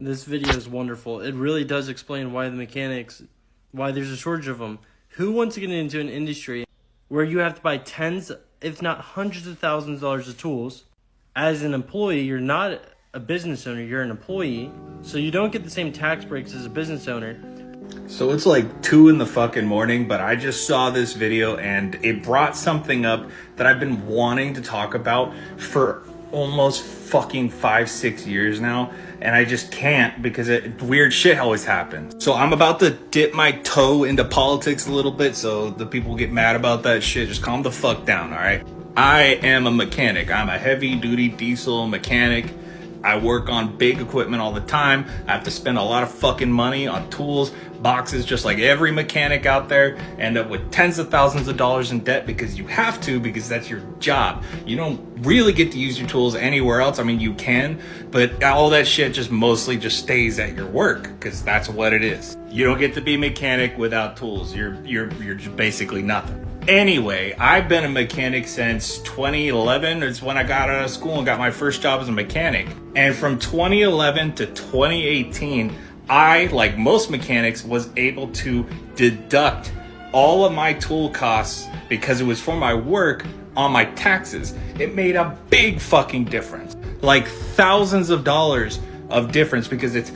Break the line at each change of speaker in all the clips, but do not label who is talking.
This video is wonderful. It really does explain why why there's a shortage of them. Who wants to get into an industry where you have to buy tens, if not hundreds of thousands of dollars of tools? As an employee, you're not a business owner, you're an employee. So you don't get the same tax breaks as a business owner.
So it's like 2 in the fucking morning, but I just saw this video and it brought something up that I've been wanting to talk about for almost fucking 5-6 years now, and I just can't because weird shit always happens. So I'm about to dip my toe into politics a little bit, so the people get mad about that shit. Just calm the fuck down, all right? I am a mechanic. I'm a heavy duty diesel mechanic. I work on big equipment all the time. I have to spend a lot of fucking money on tools, boxes, just like every mechanic out there. End up with tens of thousands of dollars in debt because you have to, because that's your job. You don't really get to use your tools anywhere else. I mean, you can, but all that shit just mostly just stays at your work because that's what it is. You don't get to be a mechanic without tools. You're just basically nothing. Anyway, I've been a mechanic since 2011. It's when I got out of school and got my first job as a mechanic. And from 2011 to 2018, I, like most mechanics, was able to deduct all of my tool costs because it was for my work on my taxes. It made a big fucking difference. Like thousands of dollars of difference because it's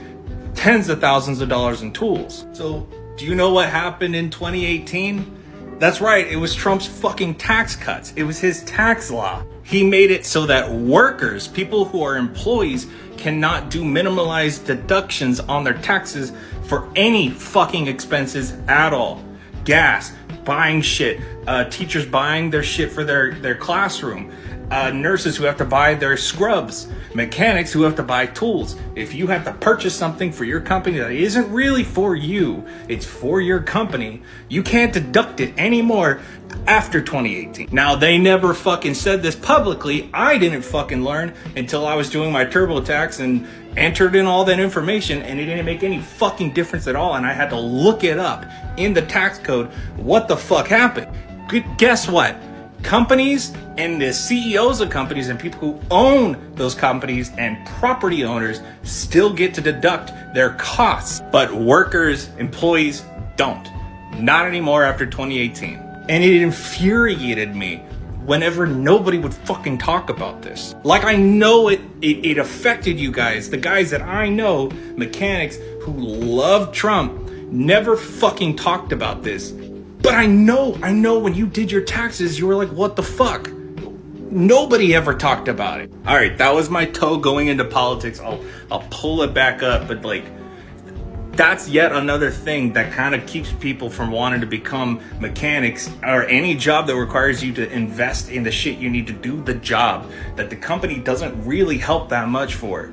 tens of thousands of dollars in tools. So, do you know what happened in 2018? That's right, it was Trump's fucking tax cuts. It was his tax law. He made it so that workers, people who are employees, cannot do minimalized deductions on their taxes for any fucking expenses at all. Gas, buying shit, teachers buying their shit for their classroom, nurses who have to buy their scrubs, mechanics who have to buy tools. If you have to purchase something for your company that isn't really for you, it's for your company, you can't deduct it anymore after 2018. Now, they never fucking said this publicly. I didn't fucking learn until I was doing my TurboTax and entered in all that information, and it didn't make any fucking difference at all, and I had to look it up in the tax code what the fuck happened. Guess what? Companies and the CEOs of companies and people who own those companies and property owners still get to deduct their costs, but workers, employees don't. Not anymore after 2018. And it infuriated me whenever nobody would fucking talk about this. Like, I know it affected you guys, the guys that I know, mechanics who love Trump, never fucking talked about this. But I know when you did your taxes, you were like, what the fuck? Nobody ever talked about it. All right, that was my toe going into politics. I'll pull it back up, but like, that's yet another thing that kind of keeps people from wanting to become mechanics or any job that requires you to invest in the shit you need to do the job that the company doesn't really help that much for.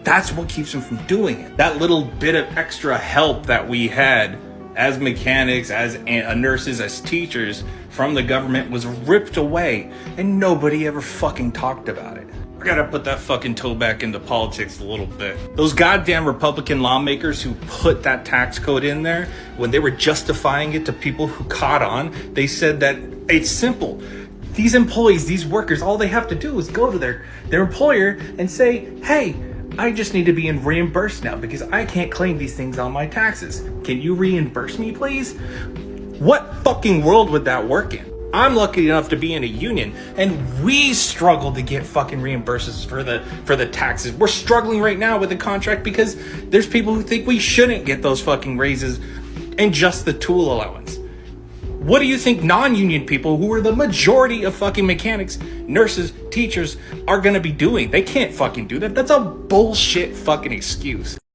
That's what keeps them from doing it. That little bit of extra help that we had as mechanics, as nurses, as teachers from the government was ripped away, and nobody ever fucking talked about it. I gotta put that fucking toe back into politics a little bit. Those goddamn Republican lawmakers who put that tax code in there, when they were justifying it to people who caught on, they said that it's simple. These employees, these workers, all they have to do is go to their employer and say, hey, I just need to be reimbursed now because I can't claim these things on my taxes. Can you reimburse me, please? What fucking world would that work in? I'm lucky enough to be in a union, and we struggle to get fucking reimbursements for the taxes. We're struggling right now with the contract because there's people who think we shouldn't get those fucking raises and just the tool allowance. What do you think non-union people, who are the majority of fucking mechanics, nurses, teachers, are gonna be doing? They can't fucking do that. That's a bullshit fucking excuse.